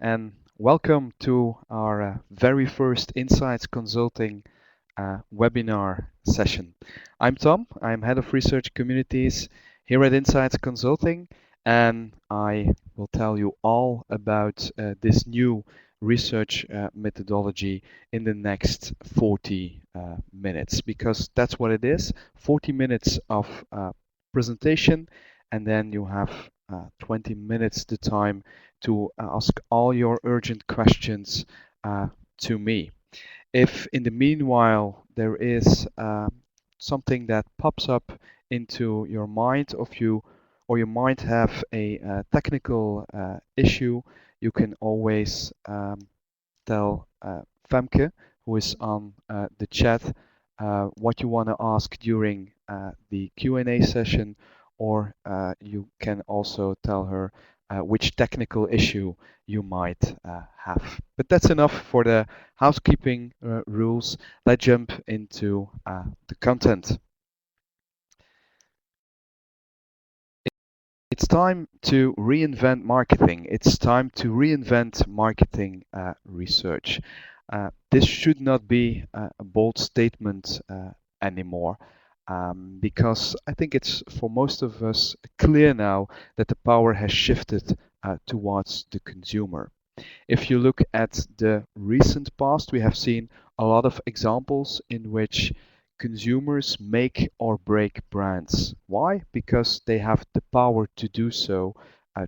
and welcome to our very first Insights Consulting webinar session. I'm Tom, I'm Head of Research Communities here at Insights Consulting, and I will tell you all about this new research methodology in the next 40 minutes, because that's what it is, 40 minutes of presentation, and then you have 20 minutes the time to ask all your urgent questions to me. If in the meanwhile there is something that pops up into your mind of you, or you might have a technical issue, you can always tell Femke, who is on the chat, what you want to ask during the Q&A session, or you can also tell her which technical issue you might have. But that's enough for the housekeeping rules. Let's jump into the content. It's time to reinvent marketing. It's time to reinvent marketing research. This should not be a bold statement anymore, because I think it's for most of us clear now that the power has shifted towards the consumer. If you look at the recent past, we have seen a lot of examples in which consumers make or break brands. Why? Because they have the power to do so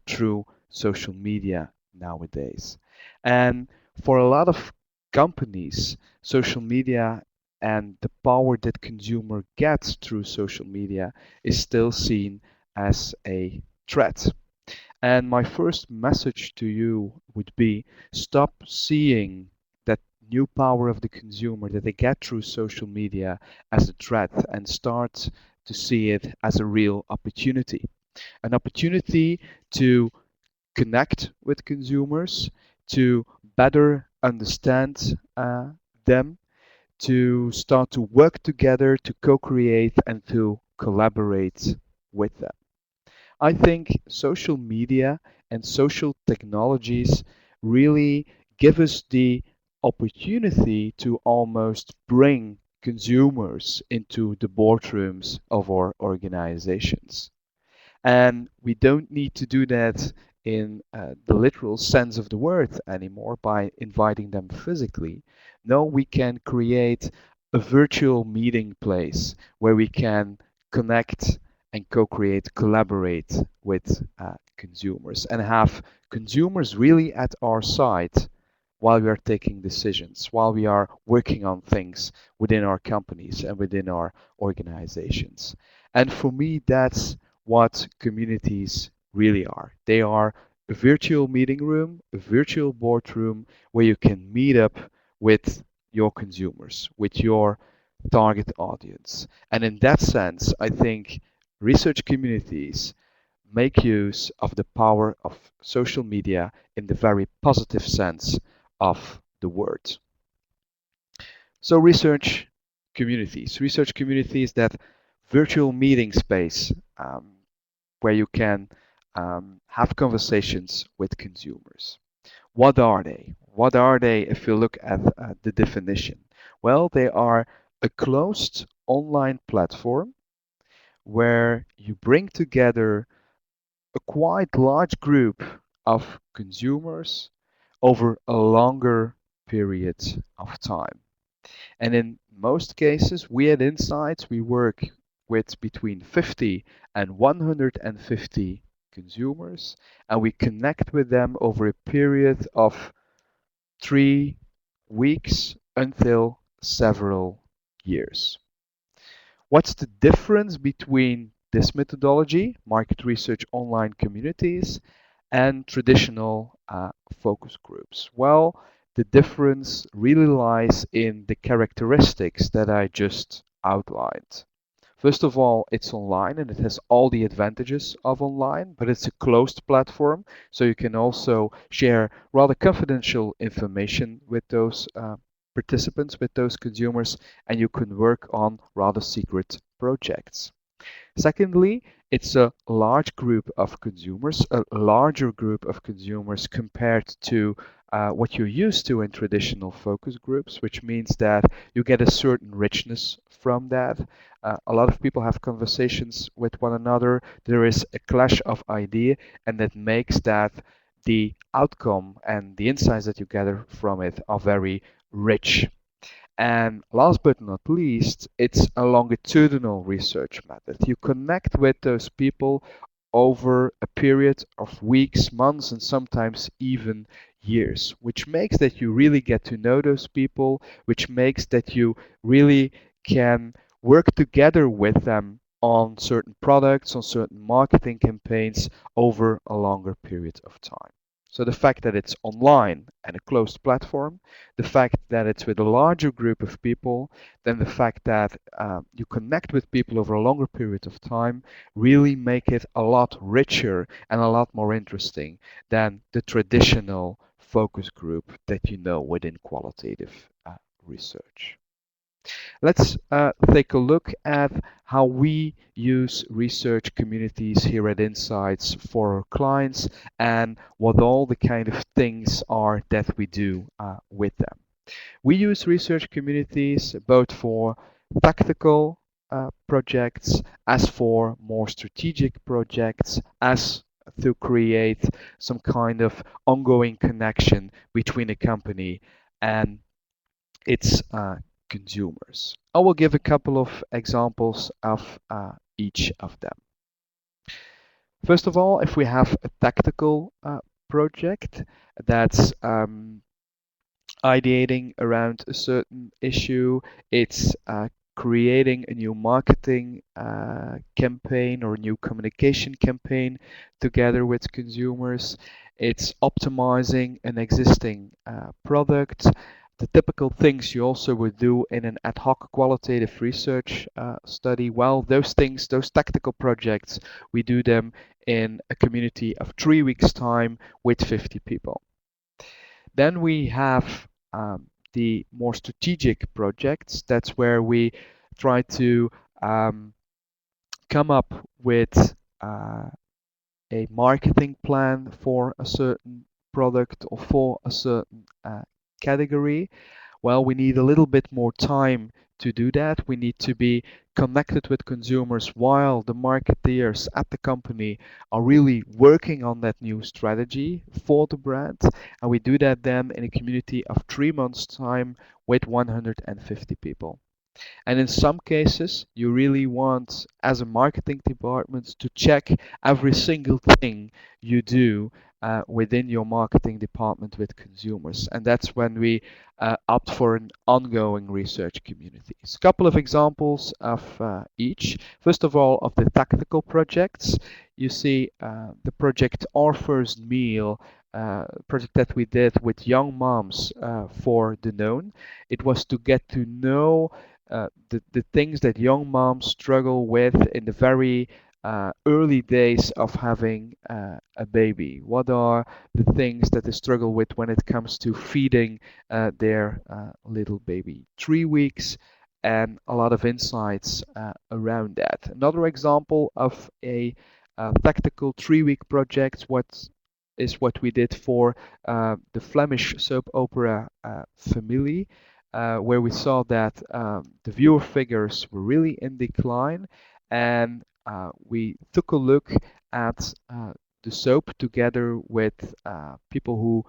through social media nowadays. And for a lot of companies, social media and the power that consumer gets through social media is still seen as a threat. And my first message to you would be stop seeing that new power of the consumer that they get through social media as a threat and start to see it as a real opportunity. An opportunity to connect with consumers, to better understand them, to start to work together, to co-create and to collaborate with them. I think social media and social technologies really give us the opportunity to almost bring consumers into the boardrooms of our organizations. And we don't need to do that in the literal sense of the word anymore by inviting them physically. No, we can create a virtual meeting place where we can connect and co-create, collaborate with consumers and have consumers really at our side while we are taking decisions, while we are working on things within our companies and within our organizations. And for me, that's what communities really are. They are a virtual meeting room, a virtual boardroom where you can meet up with your consumers, with your target audience. And in that sense, I think research communities make use of the power of social media in the very positive sense of the word. So research communities, that virtual meeting space where you can have conversations with consumers. What are they? What are they if you look at the definition? Well, they are a closed online platform where you bring together a quite large group of consumers over a longer period of time. And in most cases, we at InSites, we work with between 50 and 150 consumers, and we connect with them over a period of 3 weeks until several years. What's the difference between this methodology, market research online communities, and traditional focus groups? Well, the difference really lies in the characteristics that I just outlined. First of all, it's online and it has all the advantages of online, but it's a closed platform, so you can also share rather confidential information with those participants, with those consumers, and you can work on rather secret projects. Secondly, it's a large group of consumers, a larger group of consumers compared to what you're used to in traditional focus groups, which means that you get a certain richness from that. A lot of people have conversations with one another. There is a clash of idea, and that makes that the outcome and the insights that you gather from it are very rich. And last but not least, it's a longitudinal research method. You connect with those people over a period of weeks, months, and sometimes even years, which makes that you really get to know those people, which makes that you really can work together with them on certain products, on certain marketing campaigns over a longer period of time. So the fact that it's online and a closed platform, the fact that it's with a larger group of people, then the fact that you connect with people over a longer period of time really make it a lot richer and a lot more interesting than the traditional focus group that you know within qualitative research. Let's take a look at how we use research communities here at InSites for our clients and what all the kind of things are that we do with them. We use research communities both for tactical projects as for more strategic projects as to create some kind of ongoing connection between a company and its consumers. I will give a couple of examples of each of them. First of all, if we have a tactical project that's ideating around a certain issue, it's creating a new marketing campaign or a new communication campaign together with consumers. It's optimizing an existing product. The typical things you also would do in an ad hoc qualitative research study, well, those things, those tactical projects, we do them in a community of 3 weeks' time with 50 people. Then we have the more strategic projects. That's where we try to come up with a marketing plan for a certain product or for a certain category. Well, we need a little bit more time to do that. We need to be connected with consumers while the marketeers at the company are really working on that new strategy for the brand. And we do that then in a community of 3 months' time with 150 people. And in some cases, you really want, as a marketing department, to check every single thing you do within your marketing department with consumers. And that's when we opt for an ongoing research community. A couple of examples of each. First of all, of the tactical projects, you see the project Our First Meal, project that we did with young moms for Danone. It was to get to know the things that young moms struggle with in the very early days of having a baby. What are the things that they struggle with when it comes to feeding their little baby? 3 weeks and a lot of insights around that. Another example of a tactical 3-week project, what we did for the Flemish soap opera Familie, where we saw that the viewer figures were really in decline, and we took a look at the soap together with people who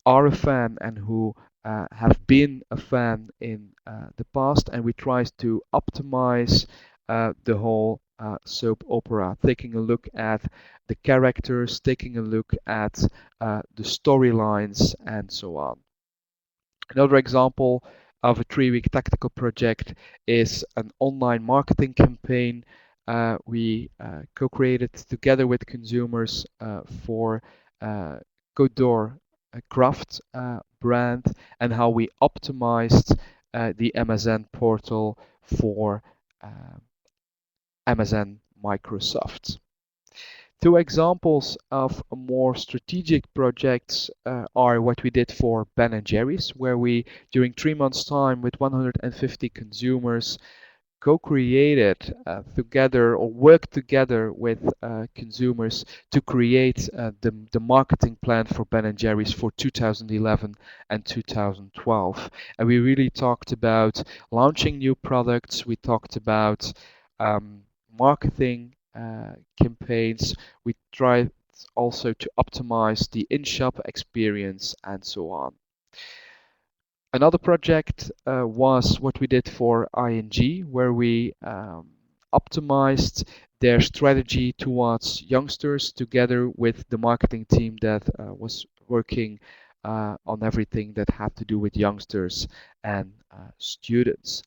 are a fan and who have been a fan in the past, and we tried to optimize the whole soap opera, taking a look at the characters, taking a look at the storylines, and so on. Another example of a 3-week tactical project is an online marketing campaign we co-created together with consumers for Côte d'Or craft brand, and how we optimized the Amazon portal for Amazon Microsoft. Two examples of more strategic projects are what we did for Ben& Jerry's, where we, during 3 months' time with 150 consumers, co-created together or worked together with consumers to create the marketing plan for Ben& and Jerry's for 2011 and 2012. And we really talked about launching new products. We talked about um, marketing campaigns. We tried also to optimize the in-shop experience and so on. Another project was what we did for ING, where we optimized their strategy towards youngsters together with the marketing team that was working on everything that had to do with youngsters and students.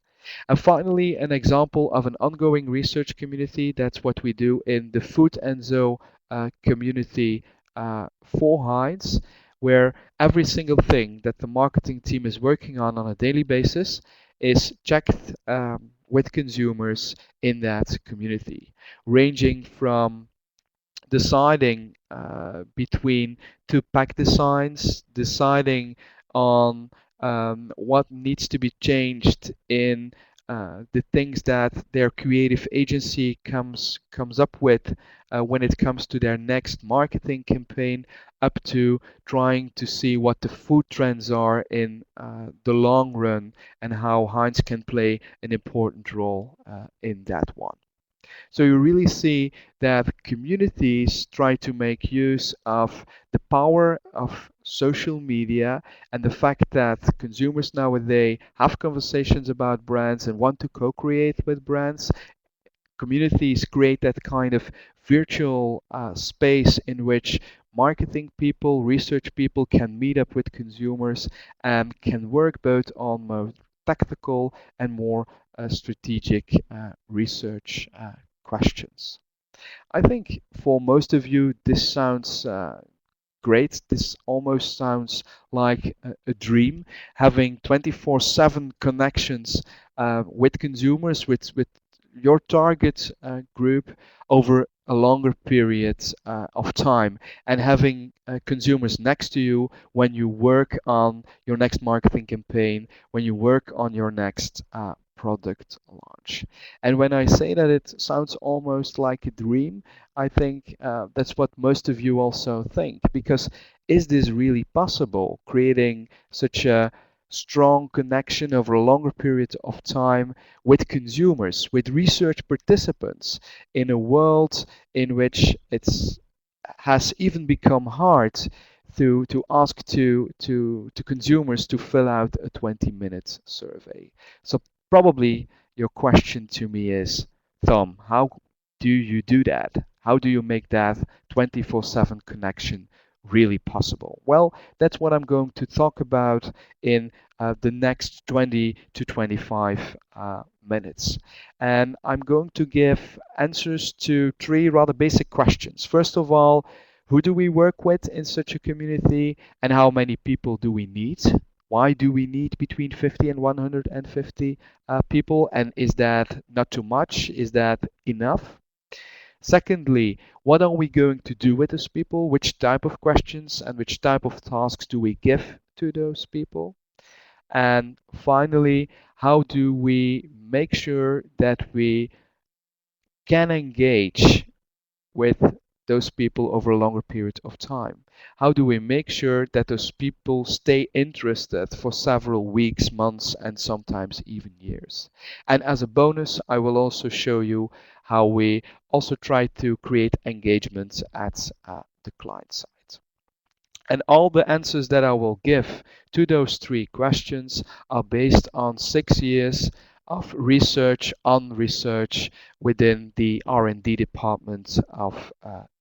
And finally, an example of an ongoing research community. That's what we do in the Food Enzo community for Heinz, where every single thing that the marketing team is working on a daily basis is checked with consumers in that community, ranging from deciding between two pack designs, deciding on what needs to be changed in the things that their creative agency comes up with when it comes to their next marketing campaign, up to trying to see what the food trends are in the long run and how Heinz can play an important role in that one. So you really see that communities try to make use of the power of social media and the fact that consumers nowadays have conversations about brands and want to co-create with brands. Communities create that kind of virtual space in which marketing people, research people can meet up with consumers and can work both on more tactical and more strategic research questions. I think for most of you, this sounds great. This almost sounds like a dream, having 24/7 connections with consumers, with your target group over a longer period of time, and having consumers next to you when you work on your next marketing campaign, when you work on your next product launch. And when I say that it sounds almost like a dream, I think that's what most of you also think. Because is this really possible, creating such a strong connection over a longer period of time with consumers, with research participants, in a world in which it's has even become hard to ask to consumers to fill out a 20-minute survey. So probably your question to me is, Tom, how do you do that? How do you make that 24/7 connection really possible? Well, that's what I'm going to talk about in the next 20 to 25 minutes. And I'm going to give answers to three rather basic questions. First of all, who do we work with in such a community, and how many people do we need? Why do we need between 50 and 150 people? And is that not too much? Is that enough? Secondly, what are we going to do with those people? Which type of questions and which type of tasks do we give to those people? And finally, how do we make sure that we can engage with those people over a longer period of time? How do we make sure that those people stay interested for several weeks, months, and sometimes even years? And as a bonus, I will also show you how we also try to create engagement at the client side. And all the answers that I will give to those three questions are based on 6 years of research on research within the R&D department of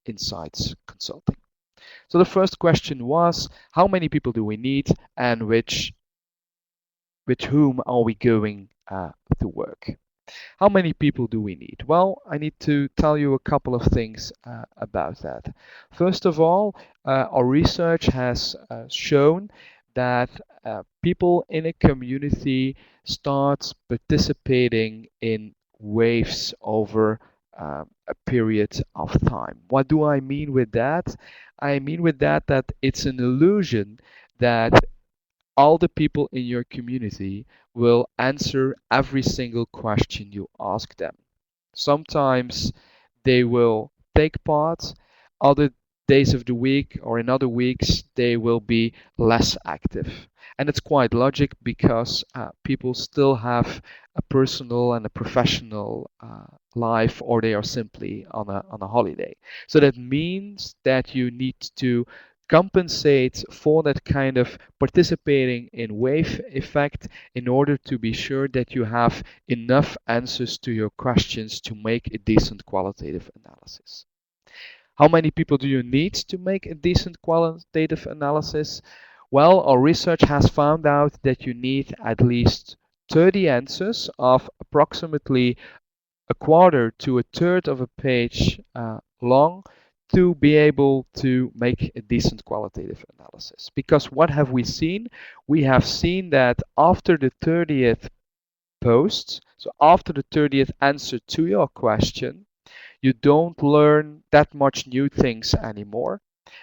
InSites Consulting. So the first question was, how many people do we need, and with whom are we going to work? How many people do we need? Well, I need to tell you a couple of things about that. First of all, our research has shown that people in a community start participating in waves over a period of time. What do I mean with that? I mean with that it's an illusion that all the people in your community will answer every single question you ask them. Sometimes they will take part, other days of the week or in other weeks they will be less active. And it's quite logic because people still have a personal and a professional life, or they are simply on a holiday. So that means that you need to compensate for that kind of participating in wave effect in order to be sure that you have enough answers to your questions to make a decent qualitative analysis. How many people do you need to make a decent qualitative analysis? Well, our research has found out that you need at least 30 answers of approximately a quarter to a third of a page long to be able to make a decent qualitative analysis. Because what have we seen? We have seen that after the 30th post, so after the 30th answer to your question, you don't learn that much new things anymore.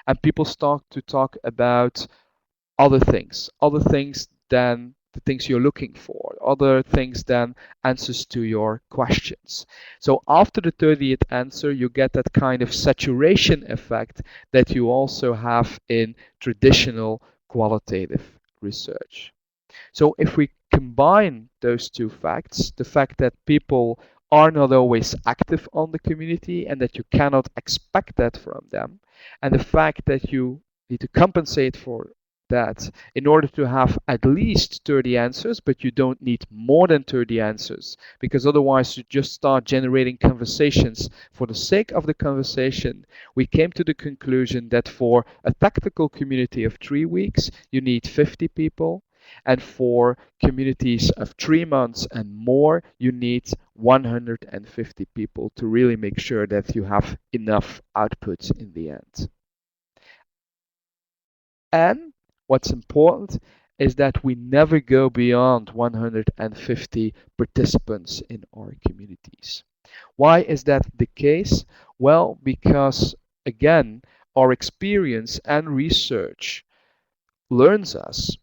And people start to talk about other things than the things you're looking for, other things than answers to your questions. So after the 30th answer, you get that kind of saturation effect that you also have in traditional qualitative research. So if we combine those two facts, the fact that people are not always active on the community and that you cannot expect that from them, and the fact that you need to compensate for that in order to have at least 30 answers, but you don't need more than 30 answers, because otherwise you just start generating conversations for the sake of the conversation. We came to the conclusion that for a tactical community of 3 weeks, you need 50 people. And for communities of 3 months and more, you need 150 people to really make sure that you have enough outputs in the end. And what's important is that we never go beyond 150 participants in our communities. Why is that the case? Well, because again, our experience and research learns us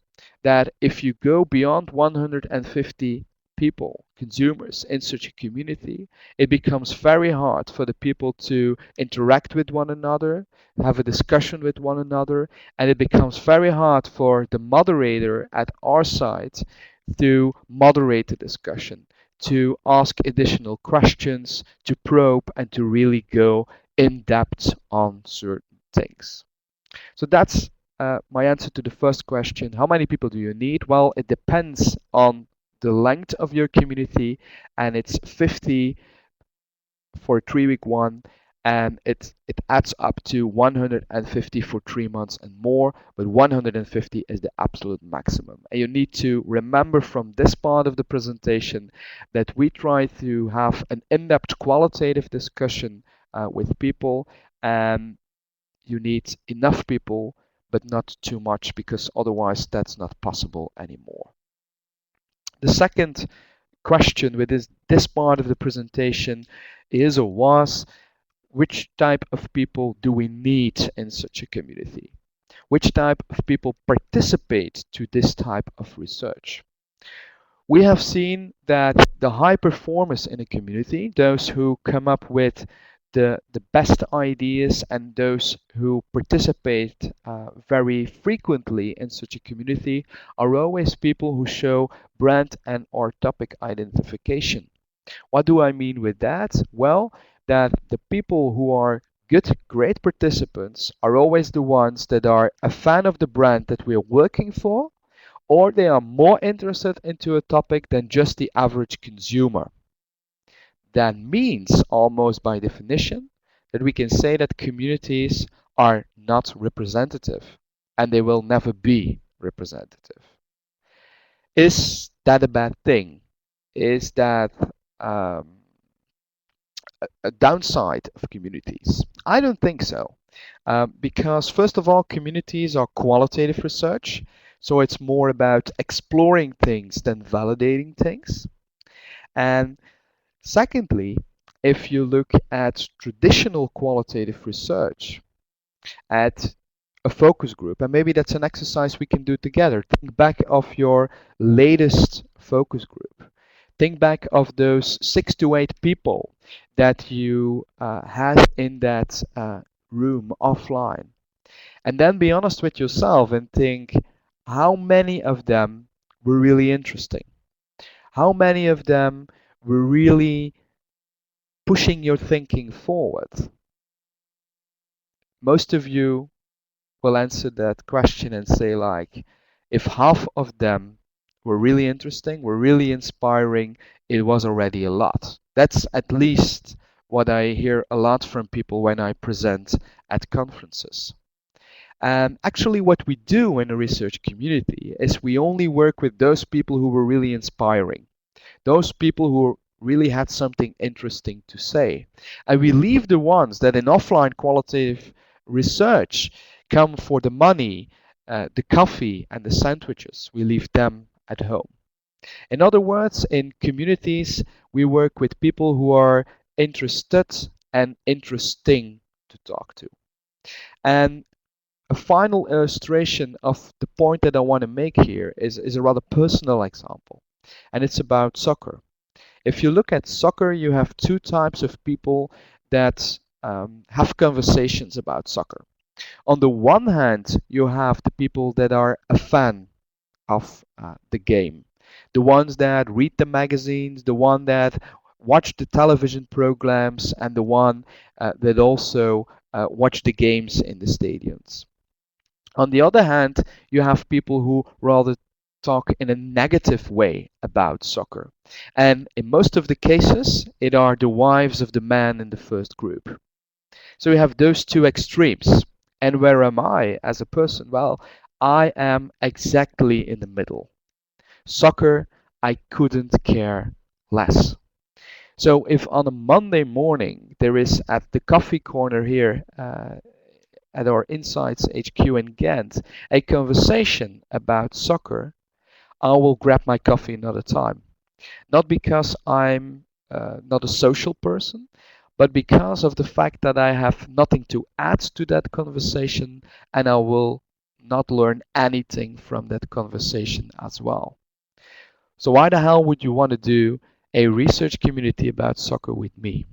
that if you go beyond 150 people, consumers in such a community, it becomes very hard for the people to interact with one another, have a discussion with one another, and it becomes very hard for the moderator at our side to moderate the discussion, to ask additional questions, to probe, and to really go in depth on certain things. So that's my answer to the first question. How many people do you need? Well, it depends on the length of your community, and it's 50 for a 3 week one, and it adds up to 150 for 3 months and more, but 150 is the absolute maximum. And you need to remember from this part of the presentation that we try to have an in-depth qualitative discussion with people, and you need enough people, but not too much, because otherwise that's not possible anymore. The second question with this part of the presentation is or was, which type of people do we need in such a community? Which type of people participate to this type of research? We have seen that the high performers in a community, those who come up with the best ideas and those who participate very frequently in such a community, are always people who show brand and or topic identification. What do I mean with that? Well, that the people who are good, great participants are always the ones that are a fan of the brand that we're working for, or they are more interested into a topic than just the average consumer. That means, almost by definition, that we can say that communities are not representative and they will never be representative. Is that a bad thing? Is that um, a downside of communities? I don't think so. Because, first of all, communities are qualitative research, so it's more about exploring things than validating things. And secondly, if you look at traditional qualitative research, at a focus group, and maybe that's an exercise we can do together. Think back of your latest focus group. Think back of those 6 to 8 people that you had in that room offline. And then be honest with yourself and think how many of them were really interesting? How many of them were really pushing your thinking forward? Most of you will answer that question and say, like, if half of them were really interesting, were really inspiring, it was already a lot. That's at least what I hear a lot from people when I present at conferences. Actually, what we do in a research community is we only work with those people who were really inspiring, those people who really had something interesting to say. And we leave the ones that in offline qualitative research come for the money, the coffee, and the sandwiches. We leave them at home. In other words, in communities, we work with people who are interested and interesting to talk to. And a final illustration of the point that I want to make here is a rather personal example, and it's about soccer. If you look at soccer, you have 2 types of people that have conversations about soccer. On the one hand, you have the people that are a fan of the game, the ones that read the magazines, the one that watch the television programs, and the one that also watch the games in the stadiums. On the other hand, you have people who rather talk in a negative way about soccer. And in most of the cases, it are the wives of the man in the first group. So we have those 2 extremes. And where am I as a person? Well, I am exactly in the middle. Soccer, I couldn't care less. So if on a Monday morning there is at the coffee corner here at our InSites HQ in Ghent a conversation about soccer, I will grab my coffee another time. Not because I'm not a social person, but because of the fact that I have nothing to add to that conversation and I will not learn anything from that conversation as well. So why the hell would you want to do a research community about soccer with me?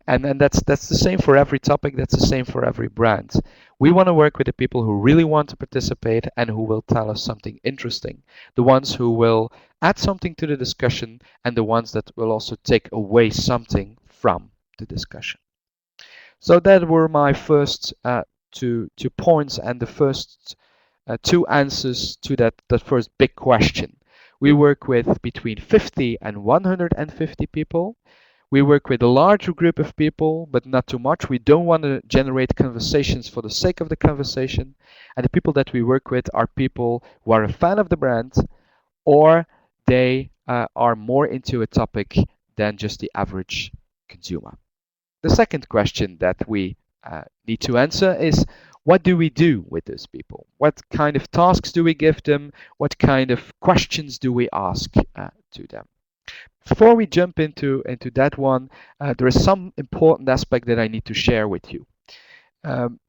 And that's the same for every topic, that's the same for every brand. We want to work with the people who really want to participate and who will tell us something interesting, the ones who will add something to the discussion, and the ones that will also take away something from the discussion. So that were my first two points and the first 2 answers to that first big question. We work with between 50 and 150 people. We work with a larger group of people, but not too much. We don't want to generate conversations for the sake of the conversation. And the people that we work with are people who are a fan of the brand, or they are more into a topic than just the average consumer. The second question that we need to answer is, what do we do with those people? What kind of tasks do we give them? What kind of questions do we ask to them? Before we jump into that one, there is some important aspect that I need to share with you.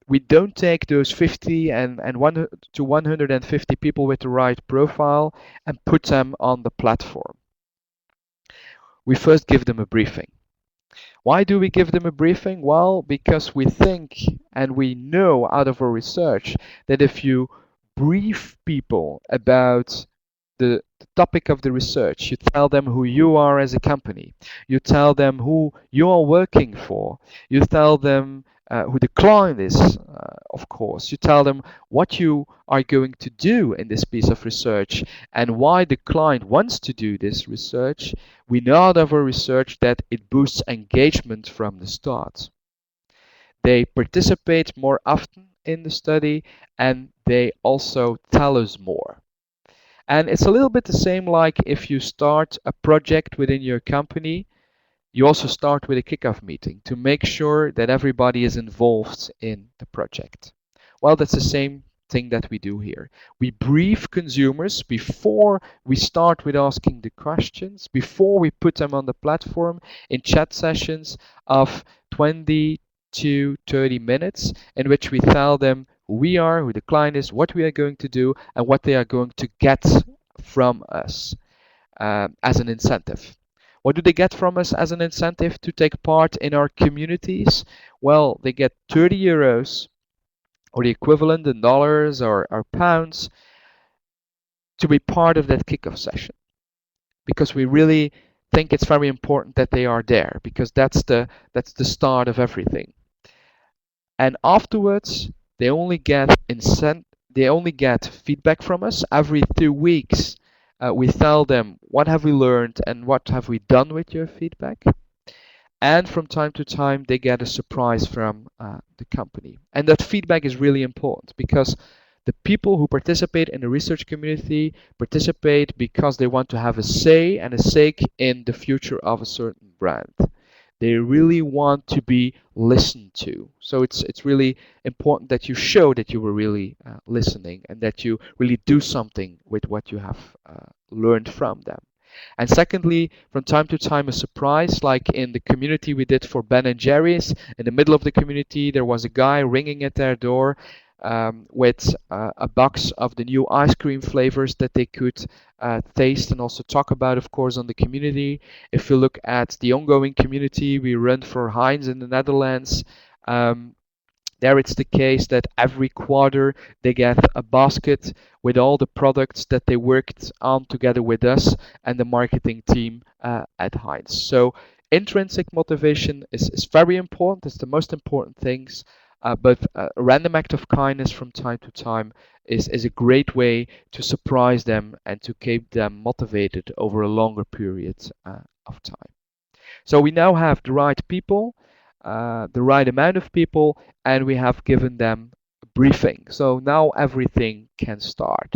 We don't take those 50 and 1 to 150 people with the right profile and put them on the platform. We first give them a briefing. Why do we give them a briefing? Well, because we think and we know out of our research that if you brief people about the topic of the research, you tell them who you are as a company, you tell them who you are working for, you tell them who the client is, of course, you tell them what you are going to do in this piece of research and why the client wants to do this research. We know out of our research that it boosts engagement from the start. They participate more often in the study and they also tell us more. And it's a little bit the same like if you start a project within your company, you also start with a kickoff meeting to make sure that everybody is involved in the project. Well, that's the same thing that we do here. We brief consumers before we start with asking the questions, before we put them on the platform in chat sessions of 20 to 30 minutes in which we tell them who we are, who the client is, what we are going to do, and what they are going to get from us as an incentive. What do they get from us as an incentive to take part in our communities? Well, they get 30 euros or the equivalent in dollars or pounds to be part of that kickoff session, because we really think it's very important that they are there, because that's the start of everything. And afterwards, they only get they only get feedback from us every 2 weeks. We tell them what have we learned and what have we done with your feedback. And from time to time, they get a surprise from the company. And that feedback is really important, because the people who participate in the research community participate because they want to have a say and a stake in the future of a certain brand. They really want to be listened to. So it's really important that you show that you were really listening, and that you really do something with what you have learned from them. And secondly, from time to time, a surprise, like in the community we did for Ben and Jerry's. In the middle of the community, there was a guy ringing at their door with a box of the new ice cream flavors that they could taste and also talk about, of course, on the community. If you look at the ongoing community we run for Heinz in the Netherlands, there it's the case that every quarter they get a basket with all the products that they worked on together with us and the marketing team at Heinz. So intrinsic motivation is very important. It's the most important things. But a random act of kindness from time to time is a great way to surprise them and to keep them motivated over a longer period of time. So we now have the right people, the right amount of people, and we have given them a briefing. So now everything can start.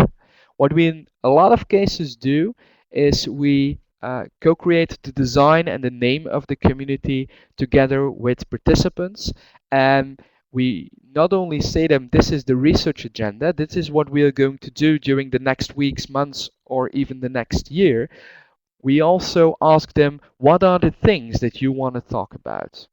What we in a lot of cases do is we co-create the design and the name of the community together with participants, and we not only say them, this is the research agenda, this is what we are going to do during the next weeks, months, or even the next year. We also ask them, what are the things that you want to talk about?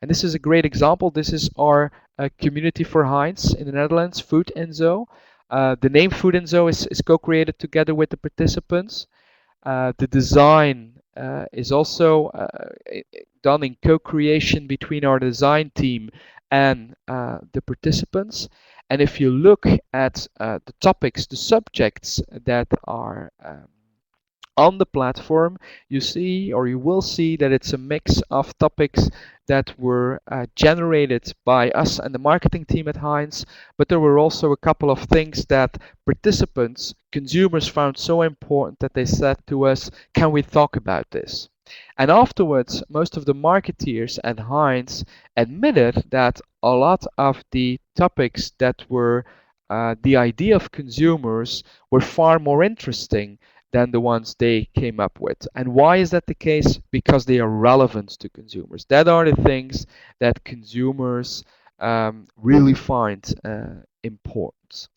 And this is a great example. This is our community for Heinz in the Netherlands, Food and Zo. The name Food and Zo is co-created together with the participants. The design is also done in co-creation between our design team and the participants. And if you look at the topics, the subjects that are on the platform, you see, or you will see, that it's a mix of topics that were generated by us and the marketing team at Heinz, but there were also a couple of things that participants, consumers, found so important that they said to us, can we talk about this? And afterwards, most of the marketeers at Heinz admitted that a lot of the topics that were the idea of consumers were far more interesting than the ones they came up with. And why is that the case? Because they are relevant to consumers. That are the things that consumers really find important.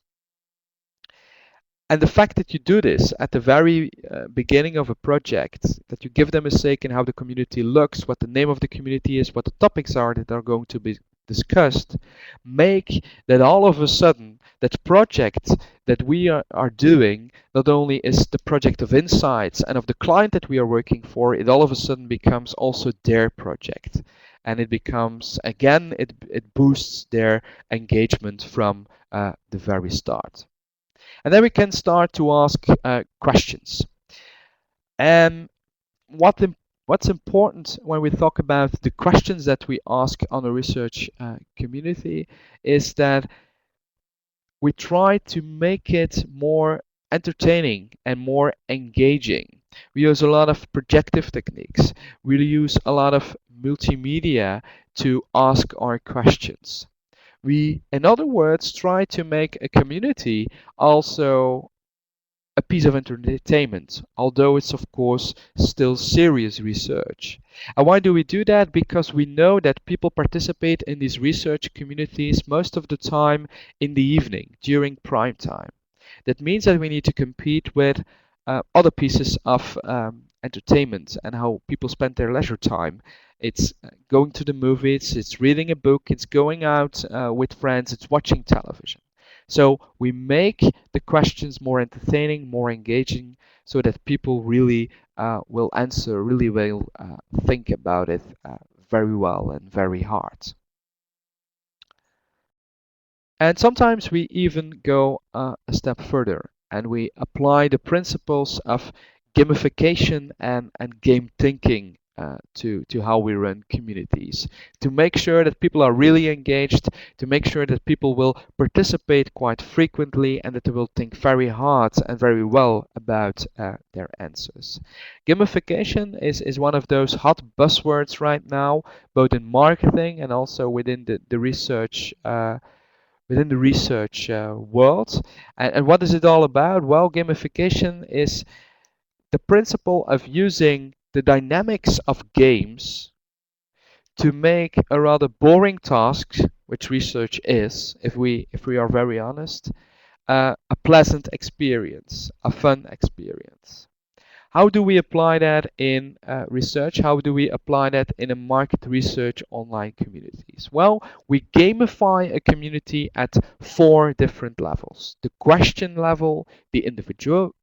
And the fact that you do this at the very beginning of a project, that you give them a stake in how the community looks, what the name of the community is, what the topics are that are going to be discussed, make that all of a sudden that project that we are doing not only is the project of InSites and of the client that we are working for, it all of a sudden becomes also their project. And it becomes, again, it boosts their engagement from the very start. And then we can start to ask questions. And what's important when we talk about the questions that we ask on a research community is that we try to make it more entertaining and more engaging. We use a lot of projective techniques. We use a lot of multimedia to ask our questions. We, in other words, try to make a community also a piece of entertainment, although it's of course still serious research. And why do we do that? Because we know that people participate in these research communities most of the time in the evening, during prime time. That means that we need to compete with other pieces of entertainment and how people spend their leisure time. it's going to the movies, it's reading a book, it's going out with friends, it's watching television. So we make the questions more entertaining, more engaging, so that people really will answer, really will think about it very well and very hard. And sometimes we even go a step further and we apply the principles of gamification and game thinking to how we run communities to make sure that people are really engaged, to make sure that people will participate quite frequently and that they will think very hard and very well about their answers. Gamification is one of those hot buzzwords right now, both in marketing and also within the research world. And what is it all about? Well, gamification is the principle of using the dynamics of games to make a rather boring task, which research is, if we are very honest, a pleasant experience, a fun experience. How do we apply that in research? How do we apply that in a market research online communities? Well, we gamify a community at 4 different levels: the question level, the individual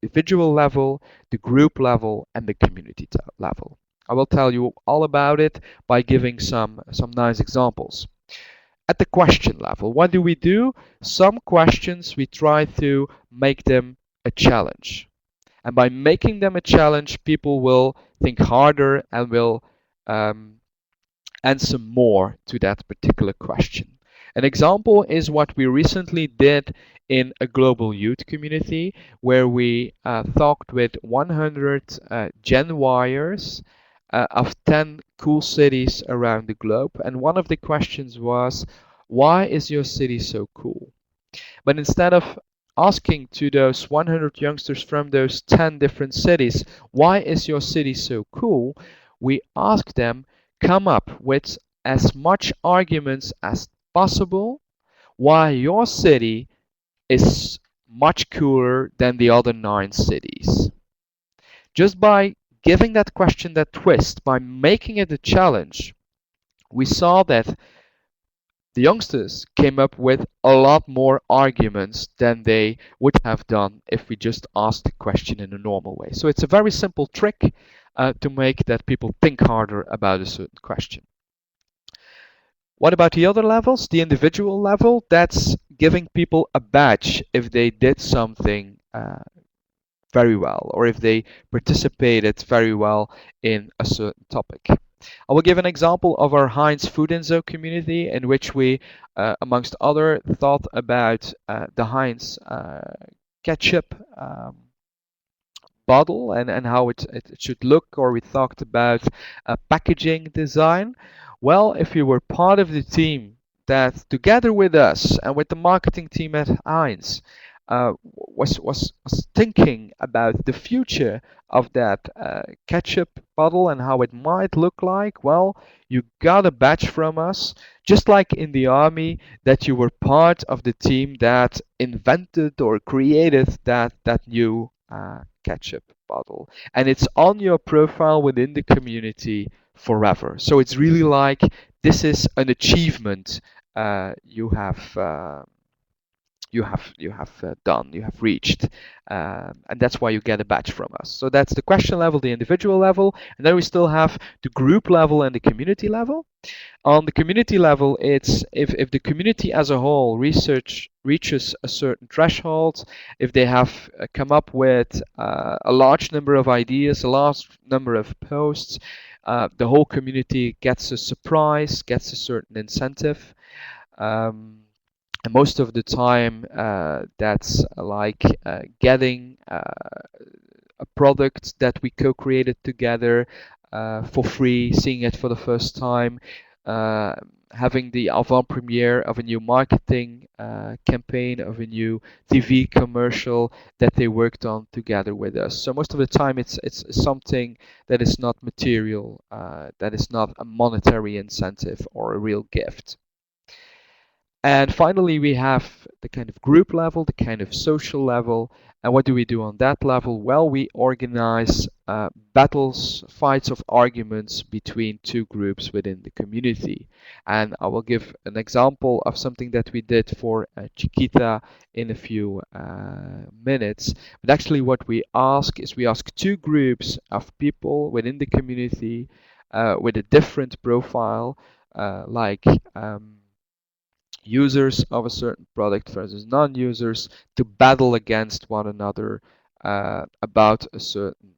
level, the group level, and the community level. I will tell you all about it by giving some nice examples. At the question level, what do? Some questions we try to make them a challenge. And by making them a challenge, people will think harder and will um, answer more to that particular question. An example is what we recently did in a global youth community where we talked with 100 Gen Yers of 10 cool cities around the globe. And one of the questions was, why is your city so cool? But instead of asking to those 100 youngsters from those 10 different cities, why is your city so cool? We ask them, come up with as much arguments as possible why your city is much cooler than the other 9 cities. Just by giving that question that twist, by making it a challenge, we saw that the youngsters came up with a lot more arguments than they would have done if we just asked the question in a normal way. So it's a very simple trick to make that people think harder about a certain question. What about the other levels? The individual level, that's giving people a badge if they did something very well or if they participated very well in a certain topic. I will give an example of our Heinz Food Inzo community in which we, amongst other, thought about the Heinz ketchup bottle and how it should look, or we talked about packaging design. Well, if you were part of the team that together with us and with the marketing team at Heinz was thinking about the future of that ketchup bottle and how it might look like, well, you got a badge from us, just like in the army, that you were part of the team that invented or created that new ketchup bottle. And it's on your profile within the community forever. So it's really like this is an achievement you have done, you have reached, and that's why you get a badge from us. So that's the question level, the individual level, and then we still have the group level and the community level. On the community level, it's if the community as a whole reaches a certain threshold, if they have come up with a large number of ideas, a large number of posts, the whole community gets a surprise, gets a certain incentive. And most of the time, that's like getting a product that we co-created together for free, seeing it for the first time, uh, having the avant-premiere of a new marketing campaign, of a new TV commercial that they worked on together with us. So most of the time, it's something that is not material, that is not a monetary incentive or a real gift. And finally, we have the kind of group level, the kind of social level. And what do we do on that level? Well, we organize battles, fights of arguments between two groups within the community. And I will give an example of something that we did for Chiquita in a few minutes. But actually what we ask is we ask two groups of people within the community with a different profile, like users of a certain product versus non-users, to battle against one another about a certain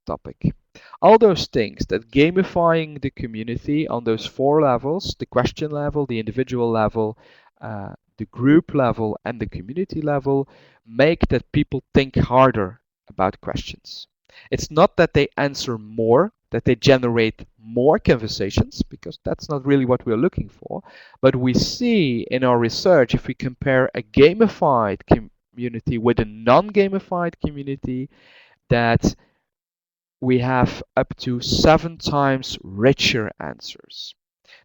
topic. All those things, that gamifying the community on those four levels, the question level, the individual level, the group level, and the community level, make that people think harder about questions. It's not that they answer more, that they generate more conversations, because that's not really what we're looking for. But we see in our research, if we compare a gamified community with a non-gamified community, that we have up to 7 times richer answers.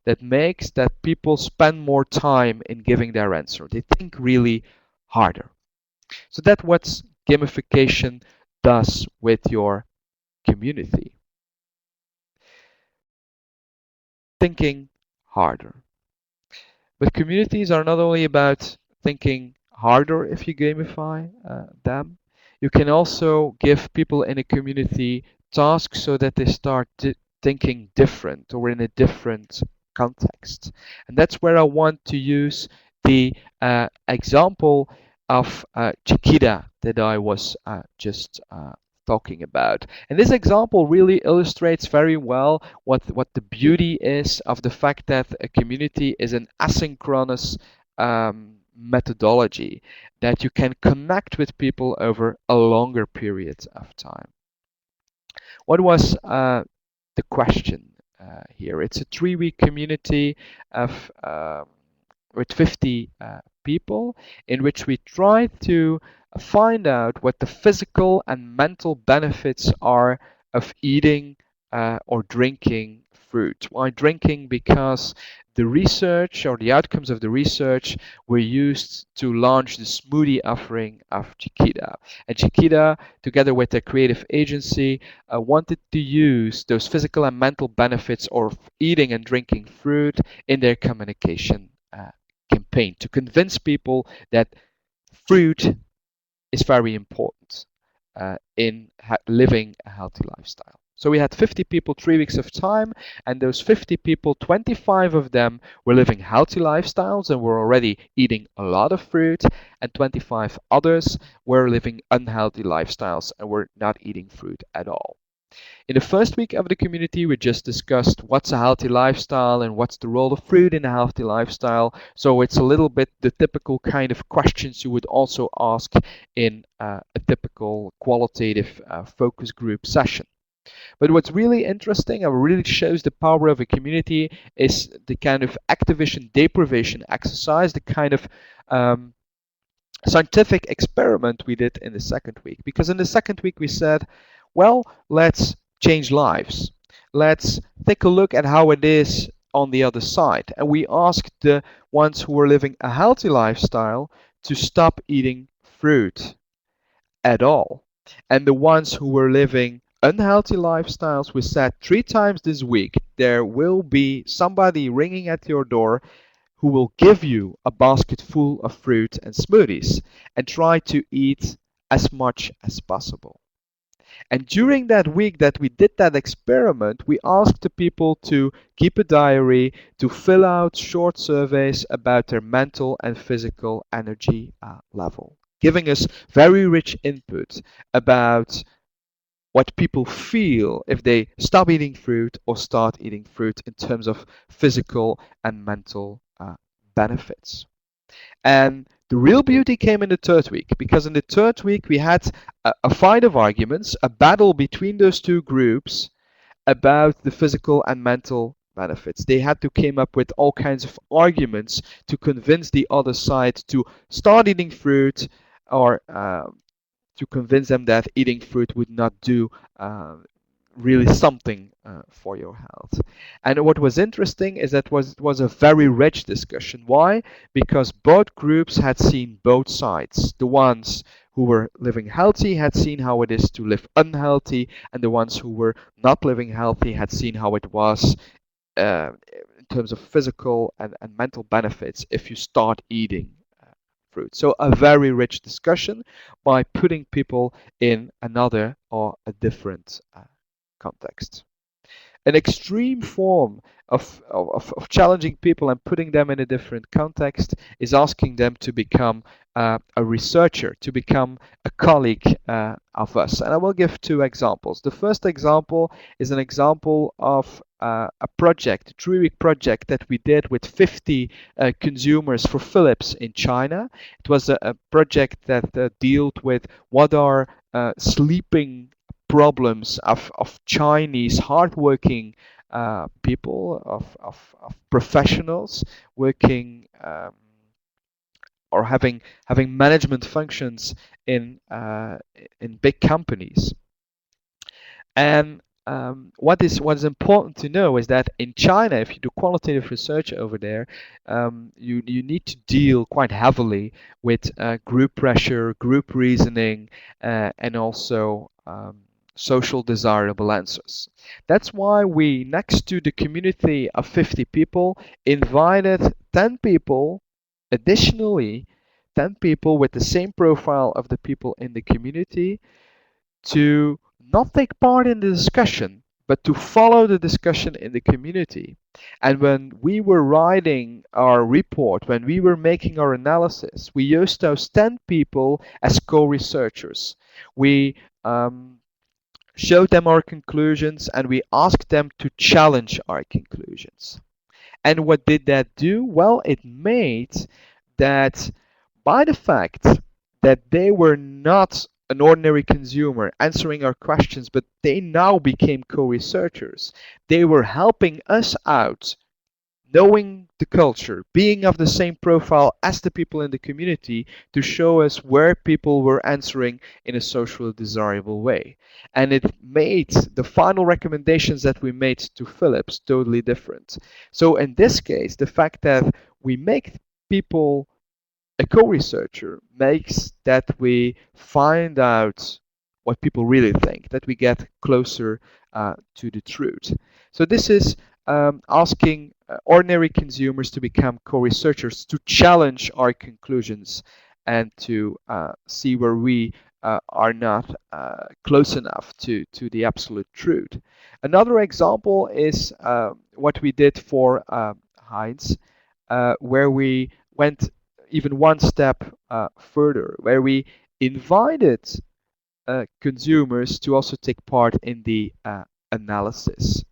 That makes that people spend more time in giving their answer. They think really harder. So that's what gamification does with your community. Thinking harder. But communities are not only about thinking harder if you gamify them. You can also give people in a community tasks so that they start thinking different or in a different context. And that's where I want to use the example of Chiquita that I was just talking about. And this example really illustrates very well what the beauty is of the fact that a community is an asynchronous methodology, that you can connect with people over a longer period of time. What was the question here? It's a 3-week community of with 50 people, in which we try to find out what the physical and mental benefits are of eating or drinking fruit. Why drinking? Because the research, or the outcomes of the research, were used to launch the smoothie offering of Chiquita. And Chiquita, together with their creative agency, wanted to use those physical and mental benefits of eating and drinking fruit in their communication campaign, to convince people that fruit is very important in living a healthy lifestyle. So we had 50 people, 3 weeks of time, and those 50 people, 25 of them were living healthy lifestyles and were already eating a lot of fruit, and 25 others were living unhealthy lifestyles and were not eating fruit at all. In the first week of the community, we just discussed what's a healthy lifestyle and what's the role of fruit in a healthy lifestyle. So it's a little bit the typical kind of questions you would also ask in a typical qualitative focus group session. But what's really interesting and really shows the power of a community is the kind of activation deprivation exercise, the kind of scientific experiment we did in the second week. Because in the second week we said, well, let's change lives. Let's take a look at how it is on the other side. And we asked the ones who were living a healthy lifestyle to stop eating fruit at all. And the ones who were living unhealthy lifestyles, we said 3 times this week there will be somebody ringing at your door who will give you a basket full of fruit and smoothies, and try to eat as much as possible. And during that week that we did that experiment, we asked the people to keep a diary, to fill out short surveys about their mental and physical energy level, giving us very rich input about what people feel if they stop eating fruit or start eating fruit in terms of physical and mental benefits. And the real beauty came in the third week, because in the third week we had a fight of arguments, a battle between those two groups about the physical and mental benefits. They had to come up with all kinds of arguments to convince the other side to start eating fruit, or to convince them that eating fruit would not do really something for your health. And what was interesting is that it was a very rich discussion. Why? Because both groups had seen both sides. The ones who were living healthy had seen how it is to live unhealthy, and the ones who were not living healthy had seen how it was in terms of physical and mental benefits if you start eating fruit. So a very rich discussion by putting people in another or a different context. An extreme form of challenging people and putting them in a different context is asking them to become a researcher, to become a colleague of us. And I will give two examples. The first example is an example of a project, a 3-week project that we did with 50 consumers for Philips in China. It was a project that dealt with what are sleeping problems of Chinese hardworking people, of professionals working or having management functions in big companies. And what is important to know is that in China, if you do qualitative research over there, you need to deal quite heavily with group pressure, group reasoning, and also social desirable answers. That's why we, next to the community of 50 people, invited 10 people additionally, 10 people with the same profile of the people in the community to not take part in the discussion, but to follow the discussion in the community. And when we were writing our report, when we were making our analysis, we used those 10 people as co-researchers. We showed them our conclusions and we asked them to challenge our conclusions. And what did that do? Well, it made that by the fact that they were not an ordinary consumer answering our questions, but they now became co-researchers. They were helping us out, knowing the culture, being of the same profile as the people in the community to show us where people were answering in a socially desirable way. And it made the final recommendations that we made to Philips totally different. So in this case, the fact that we make people a co-researcher makes that we find out what people really think, that we get closer to the truth. So this is asking ordinary consumers to become co-researchers, to challenge our conclusions and to see where we are not close enough to the absolute truth. Another example is what we did for Heinz, where we went even one step further, where we invited consumers to also take part in the analysis.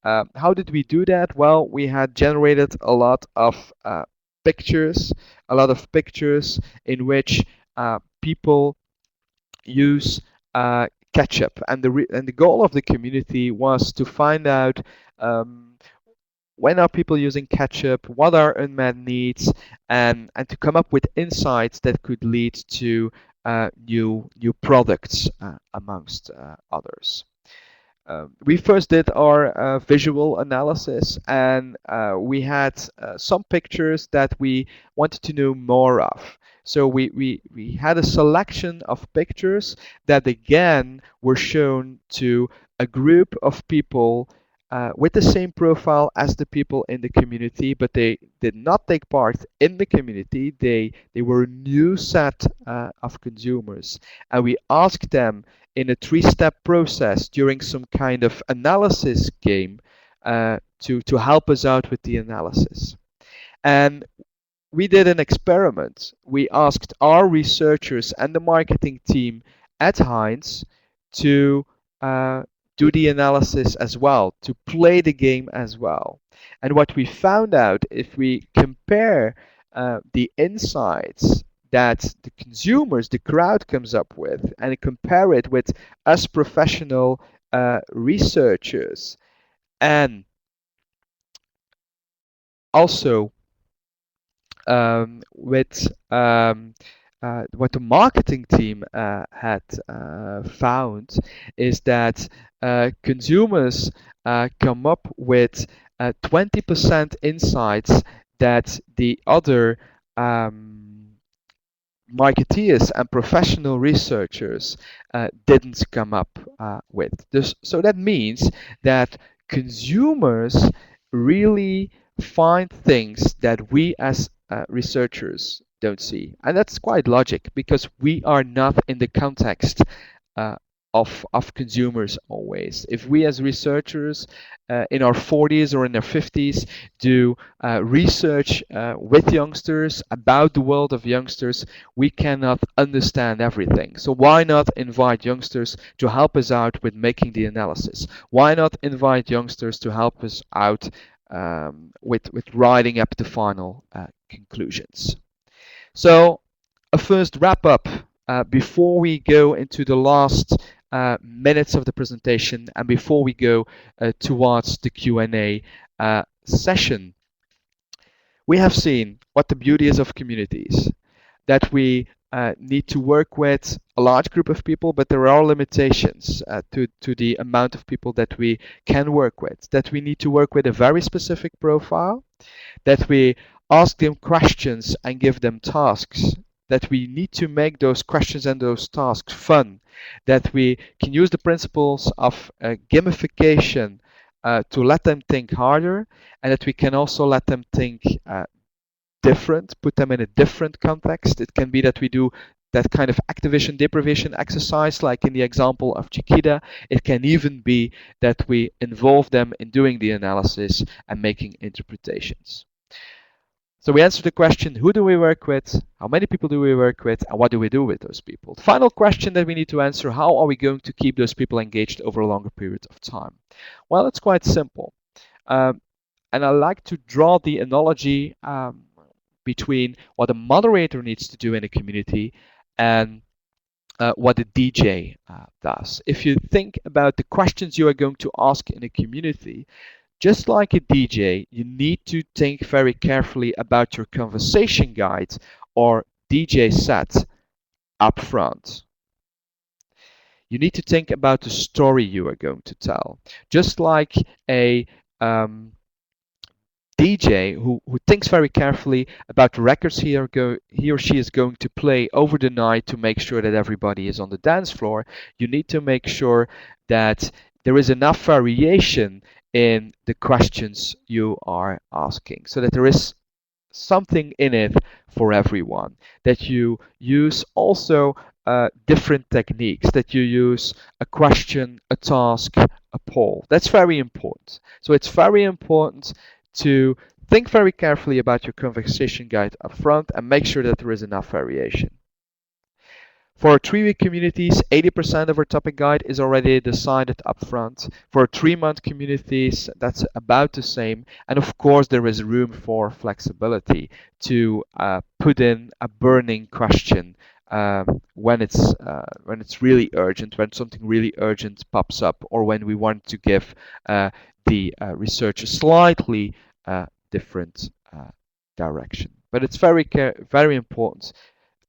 How did we do that? Well, we had generated a lot of pictures, in which people use ketchup, and the goal of the community was to find out when are people using ketchup, what are unmet needs, and to come up with insights that could lead to new products amongst others. We first did our visual analysis, and we had some pictures that we wanted to know more of. So we had a selection of pictures that again were shown to a group of people with the same profile as the people in the community, but they did not take part in the community. They were a new set of consumers, and we asked them in a 3-step process during some kind of analysis game to help us out with the analysis. And we did an experiment. We asked our researchers and the marketing team at Heinz to do the analysis as well, to play the game as well. And what we found out, if we compare the insights that the consumers, the crowd comes up with, and compare it with us professional researchers, and also with what the marketing team had found, is that consumers come up with 20% insights that the other marketeers and professional researchers didn't come up with. So that means that consumers really find things that we as researchers don't see. And that's quite logic because we are not in the context uh, of consumers always. If we as researchers in our 40s or in our 50s do research with youngsters about the world of youngsters, we cannot understand everything. So why not invite youngsters to help us out with making the analysis? Why not invite youngsters to help us out with writing up the final conclusions? So a first wrap up before we go into the last minutes of the presentation and before we go towards the Q&A session. We have seen what the beauty is of communities, that we need to work with a large group of people, but there are limitations to the amount of people that we can work with, that we need to work with a very specific profile, that we ask them questions and give them tasks, that we need to make those questions and those tasks fun, that we can use the principles of gamification to let them think harder, and that we can also let them think different, put them in a different context. It can be that we do that kind of activation deprivation exercise, like in the example of Chiquita. It can even be that we involve them in doing the analysis and making interpretations. So we answered the question, who do we work with? How many people do we work with? And what do we do with those people? The final question that we need to answer, how are we going to keep those people engaged over a longer period of time? Well, it's quite simple. And I like to draw the analogy between what a moderator needs to do in a community and what a DJ does. If you think about the questions you are going to ask in a community, just like a DJ, you need to think very carefully about your conversation guide or DJ set up front. You need to think about the story you are going to tell. Just like a DJ who thinks very carefully about the records he or she is going to play over the night to make sure that everybody is on the dance floor, you need to make sure that there is enough variation in the questions you are asking so that there is something in it for everyone, that you use also different techniques, that you use a question, a task, a poll. That's very important. So it's very important to think very carefully about your conversation guide up front and make sure that there is enough variation. For our 3-week communities, 80% of our topic guide is already decided upfront. For our 3-month communities, that's about the same. And of course, there is room for flexibility to put in a burning question when it's really urgent, when something really urgent pops up, or when we want to give the research a slightly different direction. But it's very important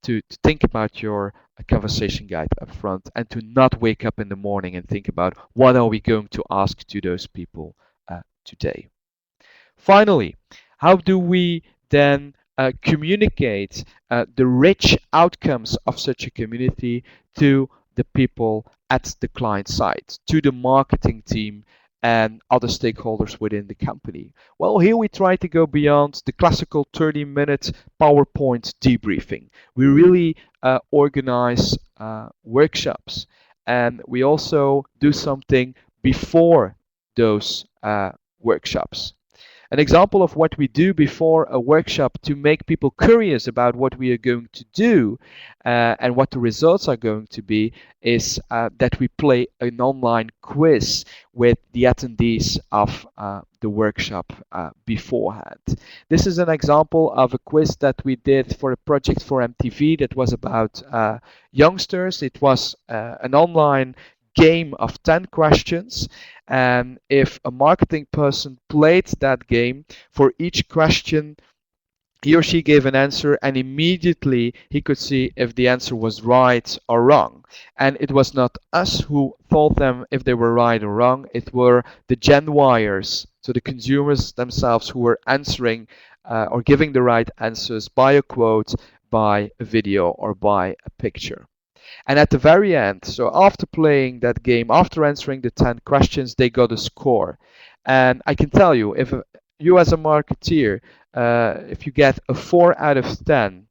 to think about your conversation guide up front and to not wake up in the morning and think about what are we going to ask to those people today. Finally, how do we then communicate the rich outcomes of such a community to the people at the client side, to the marketing team and other stakeholders within the company? Well, here we try to go beyond the classical 30-minute PowerPoint debriefing. We really organize workshops, and we also do something before those workshops. An example of what we do before a workshop to make people curious about what we are going to do and what the results are going to be is that we play an online quiz with the attendees of the workshop beforehand. This is an example of a quiz that we did for a project for MTV that was about youngsters. It was an online game of 10 questions, and if a marketing person played that game, for each question he or she gave an answer, and immediately he could see if the answer was right or wrong. And it was not us who told them if they were right or wrong, it were the Gen Yers, so the consumers themselves, who were answering or giving the right answers by a quote, by a video or by a picture. And at the very end, so after playing that game, after answering the 10 questions, they got a score. And I can tell you, if you as a marketeer, if you get a 4 out of 10,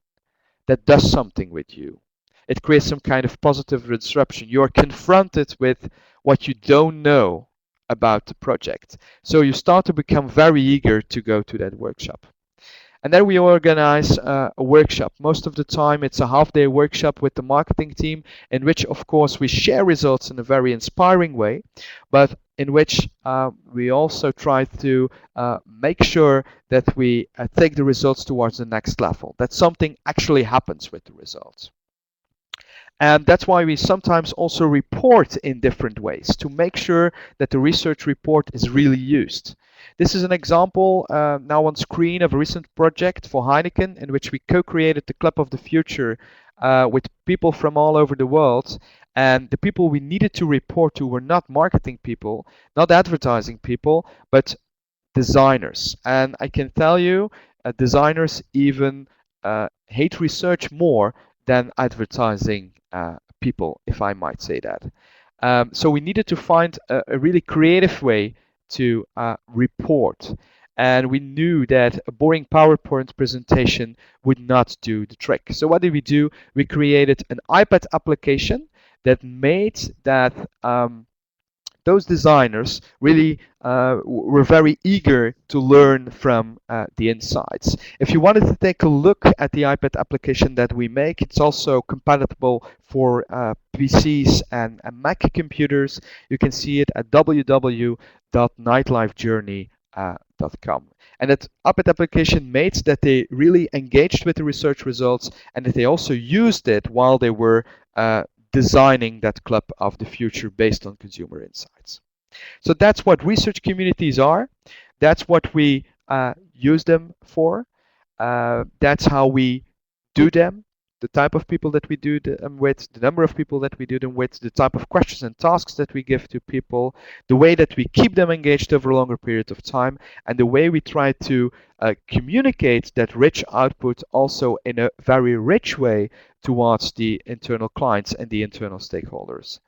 that does something with you. It creates some kind of positive disruption. You're confronted with what you don't know about the project. So you start to become very eager to go to that workshop. And then we organize a workshop. Most of the time, it's a half-day workshop with the marketing team, in which, of course, we share results in a very inspiring way, but in which we also try to make sure that we take the results towards the next level, that something actually happens with the results. And that's why we sometimes also report in different ways to make sure that the research report is really used. This is an example now on screen of a recent project for Heineken in which we co-created the Club of the Future with people from all over the world. And the people we needed to report to were not marketing people, not advertising people, but designers. And I can tell you, designers even hate research more than advertising people, if I might say that. So we needed to find a really creative way to report. And we knew that a boring PowerPoint presentation would not do the trick. So what did we do? We created an iPad application that made that those designers really were very eager to learn from the InSites. If you wanted to take a look at the iPad application that we make, it's also compatible for PCs and Mac computers. You can see it at www.nightlifejourney.com. And that iPad application made that they really engaged with the research results and that they also used it while they were designing that club of the future based on consumer insights. So that's what research communities are. That's what we use them for. That's how we do them. The type of people that we do them with, the number of people that we do them with, the type of questions and tasks that we give to people, the way that we keep them engaged over a longer period of time, and the way we try to communicate that rich output also in a very rich way towards the internal clients and the internal stakeholders.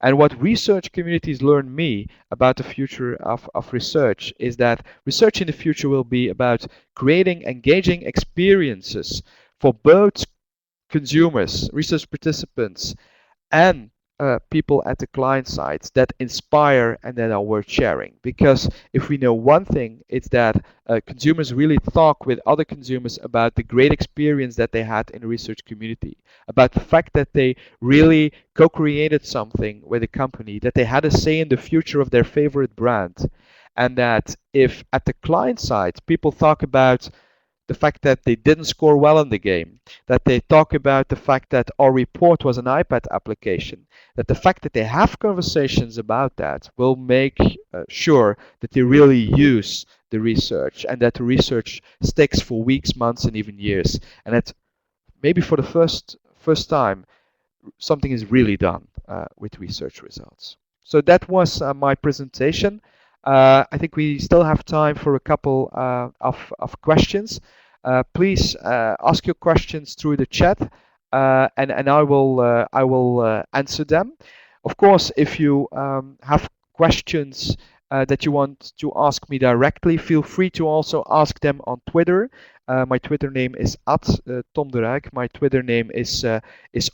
And what research communities learn me about the future of research is that research in the future will be about creating engaging experiences for both consumers, research participants, and people at the client sides that inspire and that are worth sharing. Because if we know one thing, it's that consumers really talk with other consumers about the great experience that they had in the research community, about the fact that they really co-created something with a company, that they had a say in the future of their favorite brand. And that if at the client side people talk about the fact that they didn't score well in the game, that they talk about the fact that our report was an iPad application, that the fact that they have conversations about that will make sure that they really use the research and that the research sticks for weeks, months, and even years. And that maybe for the first time, something is really done with research results. So that was my presentation. I think we still have time for a couple of questions. Please ask your questions through the chat, and I will answer them. Of course, if you have questions that you want to ask me directly, feel free to also ask them on Twitter. My Twitter name is @Tom de Ruyck. My Twitter name is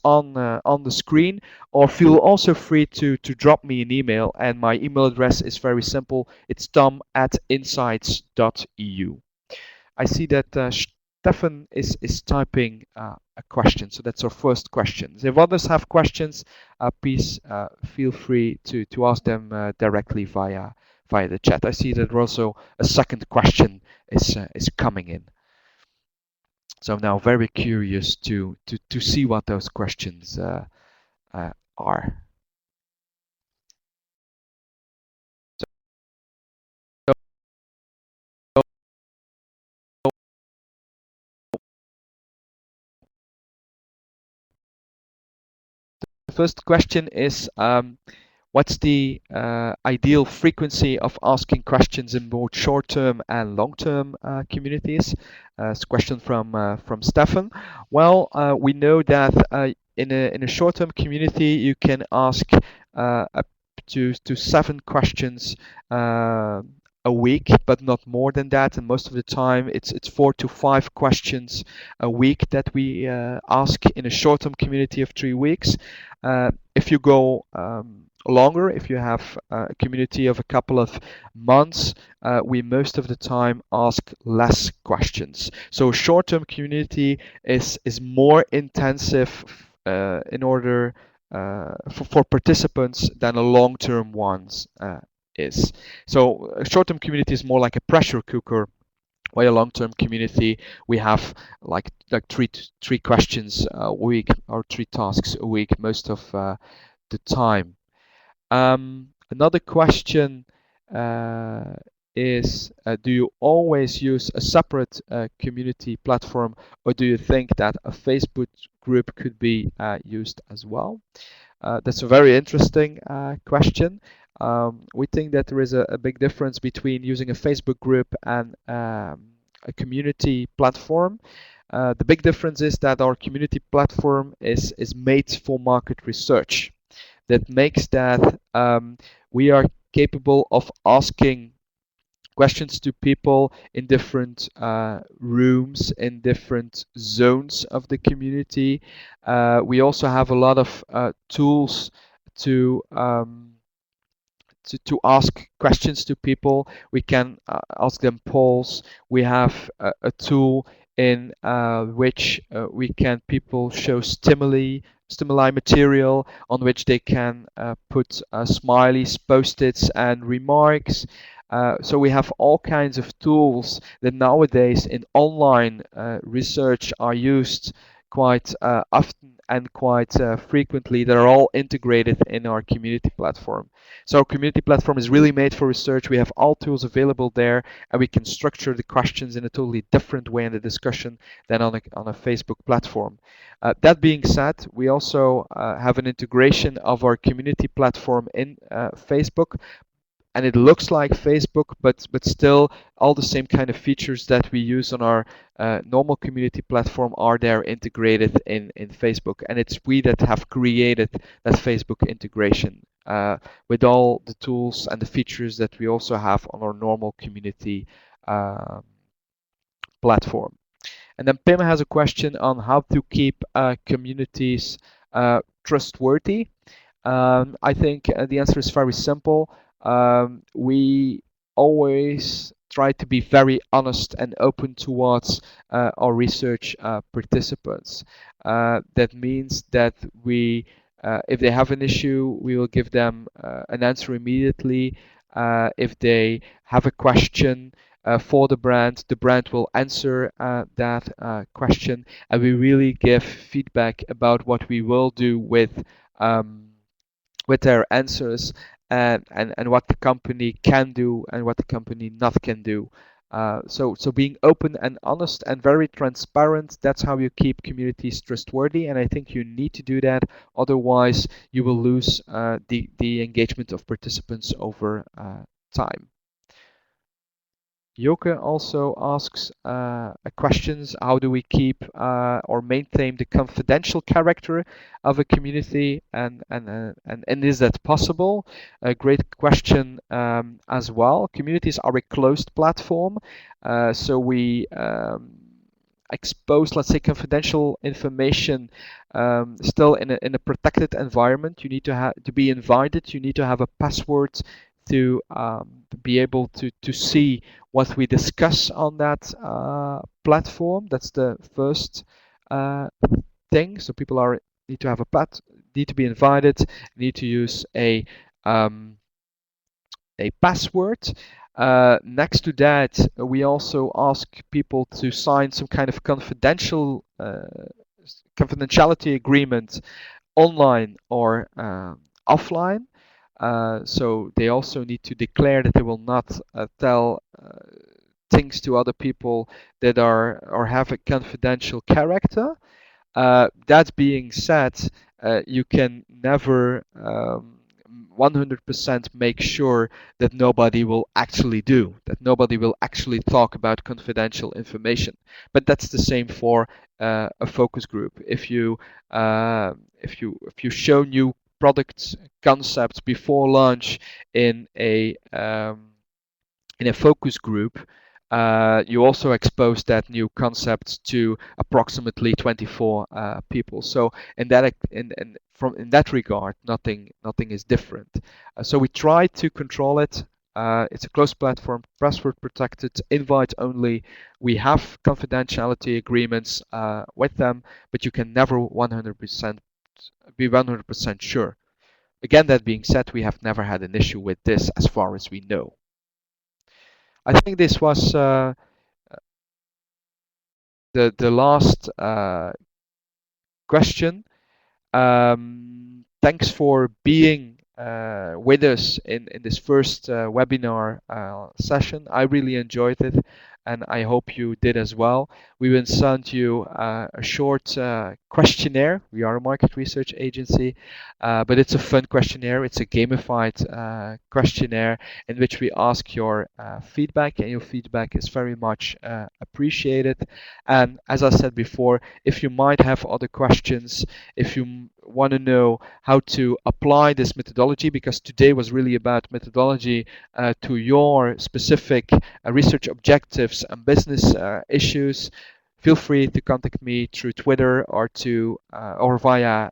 on the screen. Or feel also free to drop me an email, and my email address is very simple. It's tom@insites.eu. I see that Stefan is typing a question, so that's our first question. If others have questions, please feel free to ask them directly via the chat. I see that also a second question is coming in. So I'm now very curious to see what those questions are. The first question is, What's the ideal frequency of asking questions in both short-term and long-term communities? It's a question from Stefan. Well, we know that in a short-term community you can ask up to 7 questions uh, a week, but not more than that. And most of the time, it's 4 to 5 questions a week that we ask in a short-term community of 3 weeks. If you go longer, if you have a community of a couple of months, we most of the time ask less questions. So a short-term community is more intensive in order for participants than a long-term ones is. So a short-term community is more like a pressure cooker, while a long-term community we have like three questions a week or 3 tasks a week most of the time. Another question uh, is, do you always use a separate community platform, or do you think that a Facebook group could be used as well? That's a very interesting question. We think that there is a big difference between using a Facebook group and a community platform. The big difference is that our community platform is made for market research. That makes that we are capable of asking questions to people in different rooms, in different zones of the community. We also have a lot of tools to to ask questions to people. We can ask them polls. We have a tool in which we can people show stimuli material on which they can put smileys, post-its, and remarks. So we have all kinds of tools that nowadays in online research are used quite often and quite frequently, that are all integrated in our community platform. So our community platform is really made for research. We have all tools available there, and we can structure the questions in a totally different way in the discussion than on a Facebook platform. That being said, we also have an integration of our community platform in Facebook, and it looks like Facebook, but still all the same kind of features that we use on our normal community platform are there integrated in Facebook, and it's we that have created that Facebook integration with all the tools and the features that we also have on our normal community um, platform. And then Pim has a question on how to keep communities trustworthy. I think the answer is very simple. We always try to be very honest and open towards our research participants. That means that if they have an issue, we will give them an answer immediately. If they have a question for the brand will answer that question, and we really give feedback about what we will do um, with their answers, and what the company can do and what the company not can do. So being open and honest and very transparent, that's how you keep communities trustworthy, and I think you need to do that. Otherwise, you will lose the engagement of participants over time. Joke also asks questions: how do we keep or maintain the confidential character of a community, and is that possible? A great question as well. Communities are a closed platform, so we expose, let's say, confidential information still in a protected environment. You need to be invited. You need to have a password to be able to see what we discuss on that platform. That's the first thing. So people need to have need to be invited, need to use a password. Next to that, we also ask people to sign some kind of confidentiality agreement online or offline. So they also need to declare that they will not tell things to other people that are or have a confidential character. That being said, you can never 100% make sure that nobody will actually do, that nobody will actually talk about confidential information. But that's the same for a focus group. If you show new products concepts before launch in a focus group, you also expose that new concept to approximately 24 people. So in that regard, nothing is different. So we try to control it. It's a closed platform, password protected, invite only. We have confidentiality agreements with them, but you can never 100% be 100% sure. Again, that being said, we have never had an issue with this as far as we know. I think this was the last question. Thanks for being with us in this first webinar session. I really enjoyed it, and I hope you did as well. We will send you a short questionnaire. We are a market research agency, but it's a fun questionnaire. It's a gamified questionnaire in which we ask your feedback, and your feedback is very much appreciated. And as I said before, if you might have other questions, if you want to know how to apply this methodology, because today was really about methodology to your specific research objectives and business issues, feel free to contact me through Twitter or via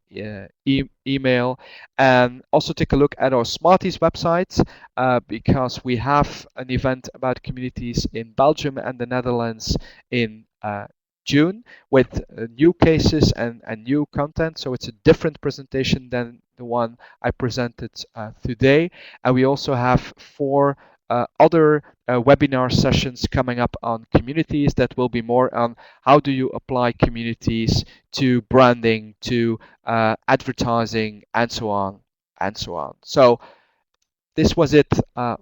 email. And also take a look at our Smartees website because we have an event about communities in Belgium and the Netherlands in June with new cases and new content. So it's a different presentation than the one I presented today. And we also have 4 other webinar sessions coming up on communities that will be more on how do you apply communities to branding, to advertising, and so on and so on. So this was it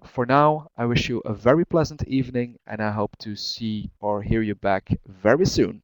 for now. I wish you a very pleasant evening, and I hope to see or hear you back very soon.